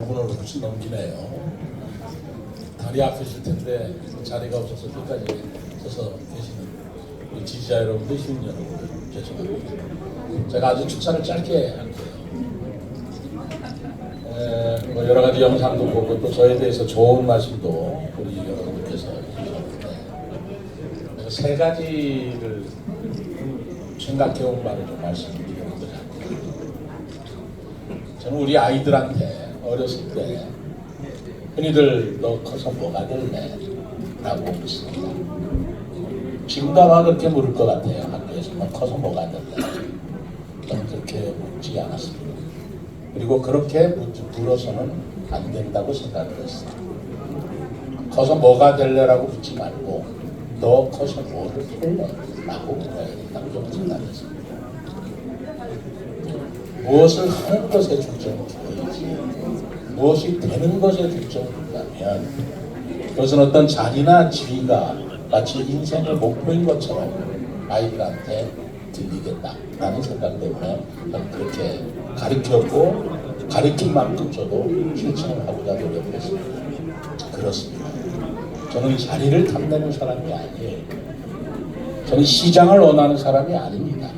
5분을 훨씬 넘기네요. 다리 아프실 텐데 자리가 없어서 끝까지 서서 계시는 우리 지지자 여러분들, 시민 여러분들 죄송합니다. 제가 아주 축사를 짧게 할게요. 뭐 여러 가지 영상도 보고 또 저에 대해서 좋은 말씀도 우리 여러분들께서 해주셨는데 세 가지를 생각해온 바를 좀 말씀드리는 거죠. 저는 우리 아이들한테 어렸을 때 흔히들 너 커서 뭐가 될래? 라고 묻습니다. 지금도 아마 그렇게 물을 것 같아요. 학교에서 너 커서 뭐가 될래? 저는 그렇게 묻지 않았습니다. 그리고 그렇게 물어서는 안 된다고 생각을 했어요. 커서 뭐가 될래라고 묻지 말고 너 커서 뭐를 할래? 라고 물어야 된다고 저는 생각했습니다. 무엇을 하는 것에 중점을 두어야지 무엇이 되는 것에 중점을 둔다면 그것은 어떤 자리나 지위가 마치 인생의 목표인 것처럼 아이들한테 들리겠다라는 생각 때문에 저는 그렇게 가르쳤고 가르친 만큼 저도 실천을 하고자 노력했습니다. 그렇습니다. 저는 자리를 탐내는 사람이 아니에요. 저는 시장을 원하는 사람이 아닙니다.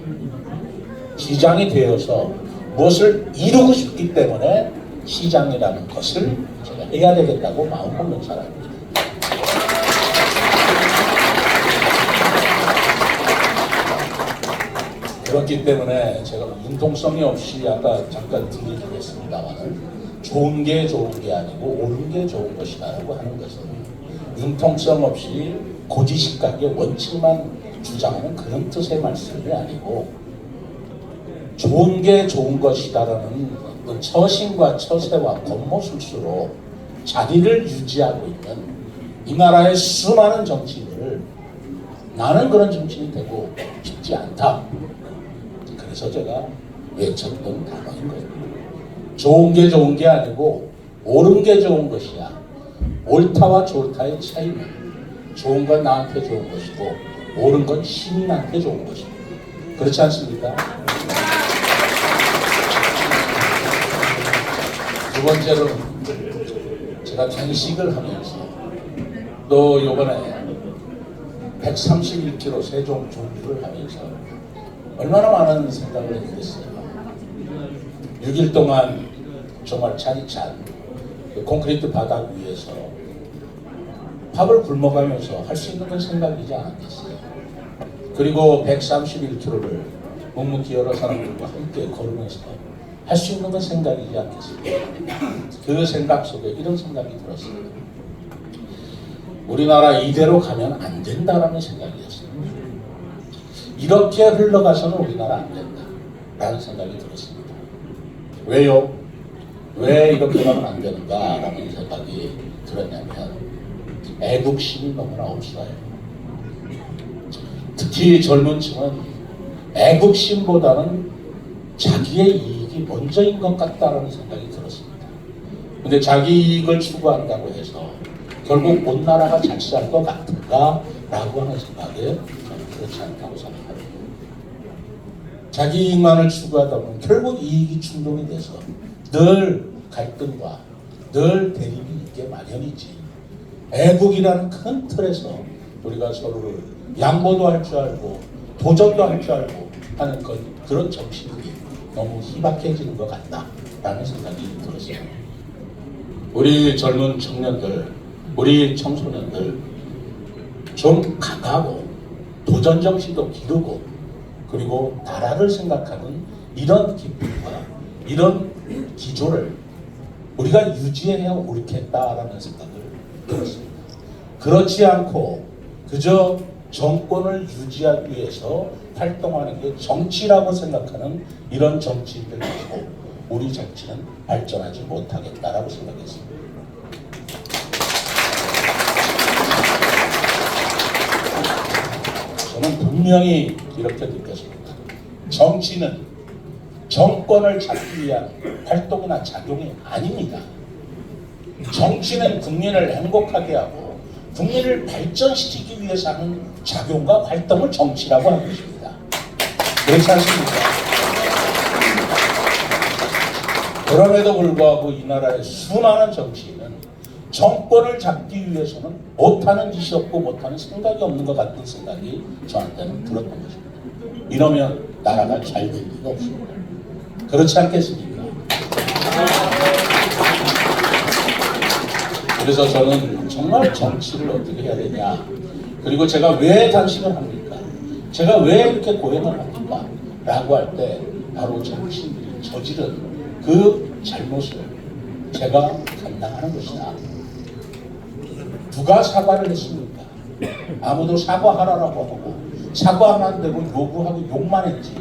시장이 되어서 무엇을 이루고 싶기 때문에 시장이라는 것을 제가 해야 되겠다고 마음먹는 사람입니다. 그렇기 때문에 제가 융통성이 없이 아까 잠깐 들리긴 했습니다만 좋은 게 좋은 게 아니고 옳은 게 좋은 것이라고 하는 것은 융통성 없이 고지식각의 원칙만 주장하는 그런 뜻의 말씀이 아니고 좋은 게 좋은 것이다라는 처신과 처세와 겉모술수로 자리를 유지하고 있는 이 나라의 수많은 정치인들을 나는 그런 정치인이 되고 싶지 않다. 그래서 제가 외쳤던 단어인 거예요. 좋은 게 좋은 게 아니고 옳은 게 좋은 것이야. 옳다와 좋다의 차이는 좋은 건 나한테 좋은 것이고 옳은 건 시민한테 좋은 것이고 그렇지 않습니까? 두 번째로는 제가 단식을 하면서 또 요번에 131km 세종 종주를 하면서 얼마나 많은 생각을 했겠어요. 6일 동안 정말 차디찬 콘크리트 바닥 위에서 밥을 굶어가면서 할 수 있는 건 생각이지 않았겠어요. 그리고 131km를 묵묵히 여러 사람들과 함께 걸으면서 할 수 있는 건 생각이지 않겠습니까? 그 생각 속에 이런 생각이 들었습니다. 우리나라 이대로 가면 안 된다라는 생각이었습니다. 이렇게 흘러가서는 우리나라 안 된다라는 생각이 들었습니다. 왜요? 왜 이렇게 가면 안 되는가라는 생각이 들었냐면 애국심이 너무나 없어요. 특히 젊은 층은 애국심보다는 자기의 이익이 먼저인 것 같다라는 생각이 들었습니다. 근데 자기 이익을 추구한다고 해서 결국 온 나라가 잘 살 것 같은가? 라고 하는 생각에 저는 그렇지 않다고 생각합니다. 자기 이익만을 추구하다 보면 결국 이익이 충돌이 돼서 늘 갈등과 늘 대립이 있게 마련이지. 애국이라는 큰 틀에서 우리가 서로를 양보도 할 줄 알고 도전도 할 줄 알고 하는 그런 정신들이 너무 희박해지는 것 같다라는 생각이 들었어요. 우리 젊은 청년들, 우리 청소년들 좀 강하고 도전 정신도 기르고 그리고 나라를 생각하는 이런 기쁨과 이런 기조를 우리가 유지해야 옳겠다라는 생각을 들었습니다. 그렇지 않고 그저 정권을 유지하기 위해서 활동하는 게 정치라고 생각하는 이런 정치인들 말고 우리 정치는 발전하지 못하겠다라고 생각했습니다. 저는 분명히 이렇게 느꼈습니다. 정치는 정권을 잡기 위한 활동이나 작용이 아닙니다. 정치는 국민을 행복하게 하고 국민을 발전시키기 위해서 하는 작용과 활동을 정치라고 하는 것입니다. 그렇지 않습니까? 그럼에도 불구하고 이 나라의 수많은 정치인은 정권을 잡기 위해서는 못하는 짓이 없고 못하는 생각이 없는 것 같은 생각이 저한테는 들었던 것입니다. 이러면 나라가 잘 될 리가 없습니다. 그렇지 않겠습니까? 그래서 저는 정말 정치를 어떻게 해야 되냐, 그리고 제가 왜 단식을 합니까? 제가 왜 이렇게 고행을 합니까? 라고 할 때 바로 정치인들이 저지른 그 잘못을 제가 감당하는 것이다. 누가 사과를 했습니까? 아무도 사과하라고 하고 사과하면 안 되고 요구하고 욕만 했지,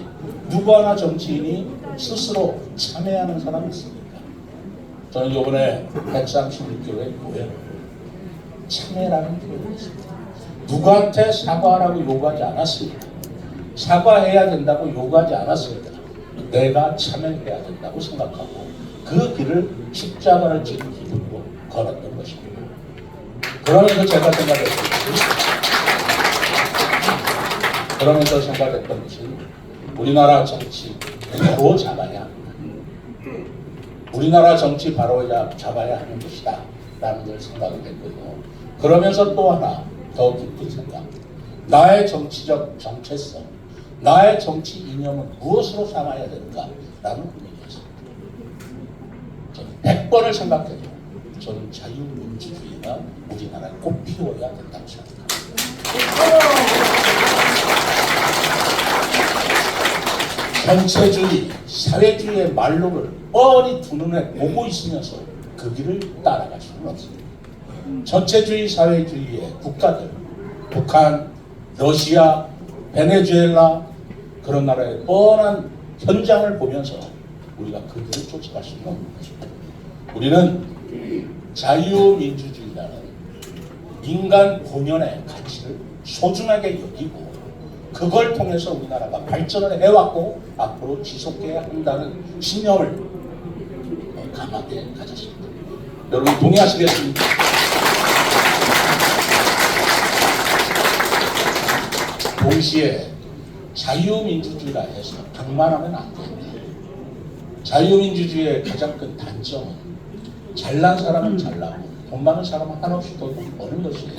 누구 하나 정치인이 스스로 참여하는 사람이 있습니까? 저는 이번에 136교회 고행을 참여라는 표현을 했습니다. 누구한테 사과하라고 요구하지 않았습니다. 사과해야 된다고 요구하지 않았습니다. 내가 참여해야 된다고 생각하고 그 길을 십자가를 지는 기분으로 걸었던 것입니다. 그러면서 제가 생각했던 것은 우리나라 정치 바로 잡아야, 우리나라 정치 바로 잡아야 하는 것이다 라는 걸 생각을 했고요. 그러면서 또 하나 더 깊은 생각, 나의 정치적 정체성, 나의 정치 이념은 무엇으로 삼아야 되는가라는 고민이었습니다. 저는 100번을 생각해도 저는 자유민주주의가 우리나라에 꼭 피워야 된다고 생각합니다. 전체주의, 사회주의의 말로를 뻔히 두 눈에 보고 있으면서 그 길을 따라갈 수는 없습니다. 전체주의, 사회주의의 국가들, 북한, 러시아, 베네수엘라, 그런 나라의 뻔한 현장을 보면서 우리가 그 길을 쫓아갈 수는 없는 것입니다. 우리는 자유민주주의라는 인간 본연의 가치를 소중하게 여기고 그걸 통해서 우리나라가 발전을 해왔고 앞으로 지속해야 한다는 신념을 강하게 가졌습니다. 여러분 동의하시겠습니까? 동시에 자유민주주의라 해서 방만하면 안 됩니다. 자유민주주의의 가장 큰 단점은 잘난 사람은 잘나고 돈 많은 사람은 한없이 더 돈 버는 것이에요.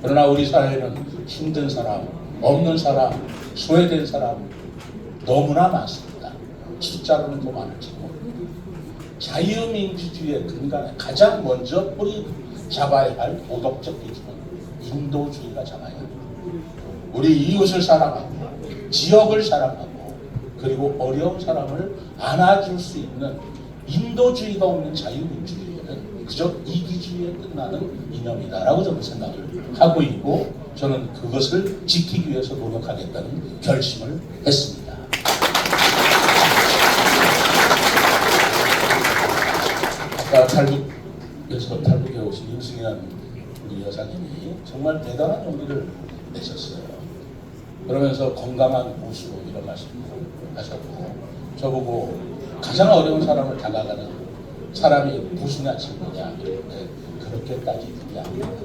그러나 우리 사회는 힘든 사람, 없는 사람, 소외된 사람 너무나 많습니다. 숫자로는 더 많을지 모릅니다. 자유민주주의의 근간에 가장 먼저 뿌리 잡아야 할 도덕적 기준은 인도주의가 잡아야 합니다. 우리 이웃을 사랑하고 지역을 사랑하고 그리고 어려운 사람을 안아줄 수 있는 인도주의가 없는 자유민주주의는 그저 이기주의에 끝나는 이념이다라고 저는 생각을 하고 있고, 저는 그것을 지키기 위해서 노력하겠다는 결심을 했습니다. 아까 탈북에 오신 윤승현 우리 여사님이 정말 대단한 용기를 내셨어요. 그러면서 건강한 보수로 이런 말씀을 하셨고, 저보고 가장 어려운 사람을 다가가는 사람이 보수냐 친구냐 이런데 그렇게 따지지 않습니다.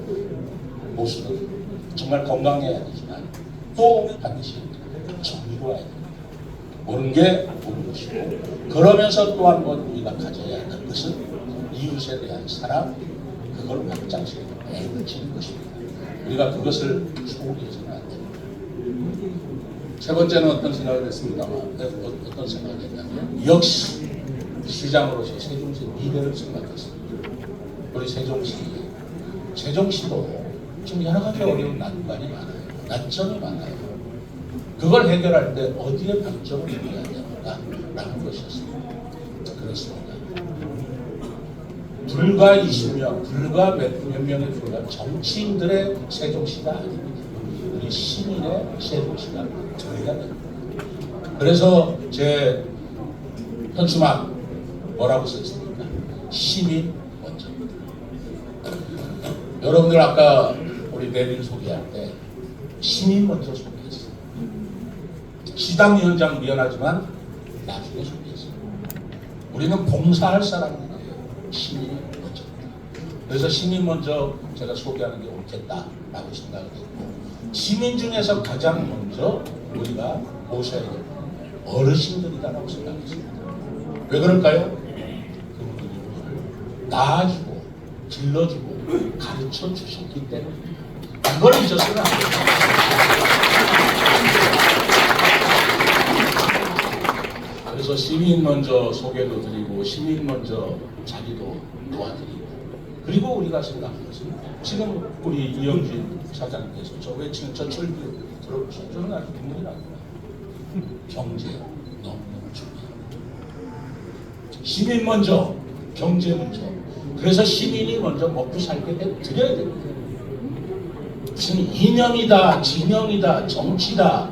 보수는 정말 건강해야 되지만 또 반드시 정의로워야 됩니다. 옳은 게 옳은 것이고, 그러면서 또 한 번 우리가 가져야 할 것은 이웃에 대한 사랑, 그걸 확장시키고 애를 것입니다. 우리가 그것을 소홀히 해서는 안 됩니다. 세 번째는 어떤 생각을 했습니다만, 어떤 생각을 했냐면, 역시 시장으로서 세종시의 미래를 생각했습니다. 우리 세종시도 지금 여러 가지 어려운 난관이 많아요. 난점이 많아요. 그걸 해결할 때 어디에 방점을 두어야 되는가 라는 것이었습니다. 그렇습니다. 불과 20명, 불과 몇 명에 불과한 정치인들의 세종시가 아닙니다. 우리 시민의 세종시가 되어야 됩니다. 그래서 제 현수막 뭐라고 썼습니까? 시민 먼저입니다. 여러분들 아까 우리 내빈 소개할 때 시민 먼저 소개했어요. 시당위원장 미안하지만 나중에 소개했어요. 우리는 봉사할 사람이에요. 시민이 먼저입니다. 그래서 시민 먼저 제가 소개하는 게 옳겠다라고 생각을 했고, 시민 중에서 가장 먼저 우리가 모셔야 될 어르신들이다라고 생각했습니다. 왜 그럴까요? 낳아주고 길러주고 가르쳐 주셨기 때문입니다. 이걸 잊어서는 안 됩니다. 그래서 시민 먼저 소개도 드리고 시민 먼저 자기도 도와드리고 그리고 우리가 생각하는 것은 지금 우리 이영진 사장님께서 저 외치는 저 철교 들어보시죠. 저는 아주 눈물이 납니다. 경제 너무너무 중요합니다. 시민 먼저 경제 먼저 그래서 시민이 먼저 먹고 살게 드려야 됩니다. 무슨 이념이다 진영이다 정치다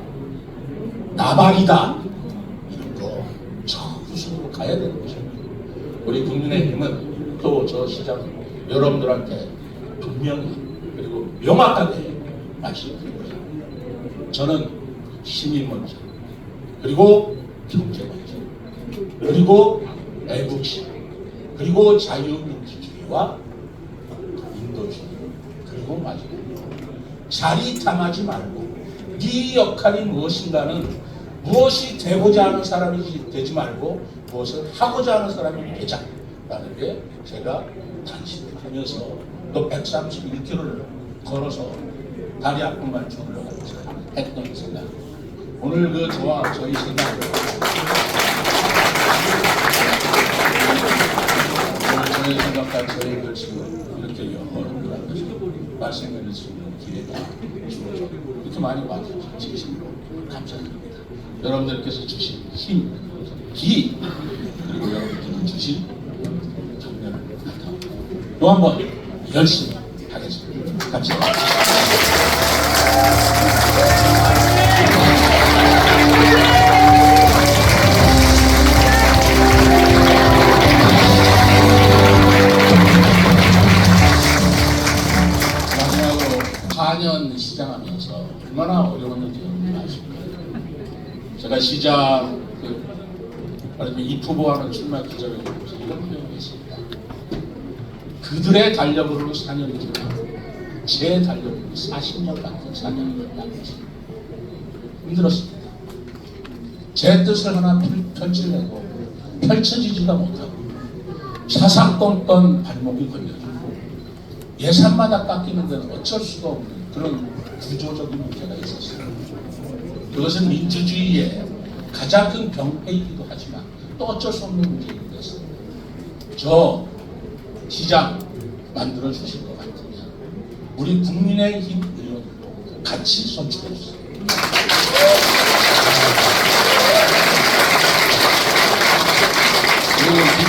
나발이다 이런 거 정수로 가야 되는 것입니다. 우리 국민의힘은 또 저 시장 여러분들한테 분명히 그리고 명확하게 말씀드립니다. 저는 시민 먼저 그리고 경제 먼저 그리고 애국심 그리고 자유민주주의와 인도주의 그리고 마지막으로 자리 탐하지 말고 네 역할이 무엇인가는 무엇이 되고자 하는 사람이 되지 말고 무엇을 하고자 하는 사람이 되자라는 게 제가 단식하면서 또 131km를 걸어서 다리 아픔만 주물러가면서 했던 생각. 오늘 그 저와 저희 생각 오늘 저희 생각과 저희 글씨를 이렇게 여러분들한테 말씀드릴 수 있는 기회가 주어져 이렇게 많이 와주셔서 진심으로 감사드립니다. 여러분들께서 주신 힘, 기 그리고 여러분들께서 주신 정면을 감사합니다. 또 한 번 열심히 하겠습니다. 감사합니다. 마지막으로 4년 시장하면서 얼마나 어려웠는지 아십니까? 제가 시장 이 후보와는 출마 기자회견에서 이런 표현했습니다. 그들의 달력으로 4년이지만 제 달력으로 40년 같은 4년이 남았습니다. 힘들었습니다. 제 뜻을 하나 펼치려고 펼쳐지지가 못하고 사사건건 발목이 걸려지고 예산마다 깎이는 데는 어쩔 수가 없는 그런 구조적인 문제가 있었어요. 그것은 민주주의의 가장 큰 병폐이기도 하지만 또 어쩔 수 없는 문제이기도 했어요. 저 시장 만들어 주실 것 같으면 우리 국민의힘 의원들도 같이 선출해 주세요.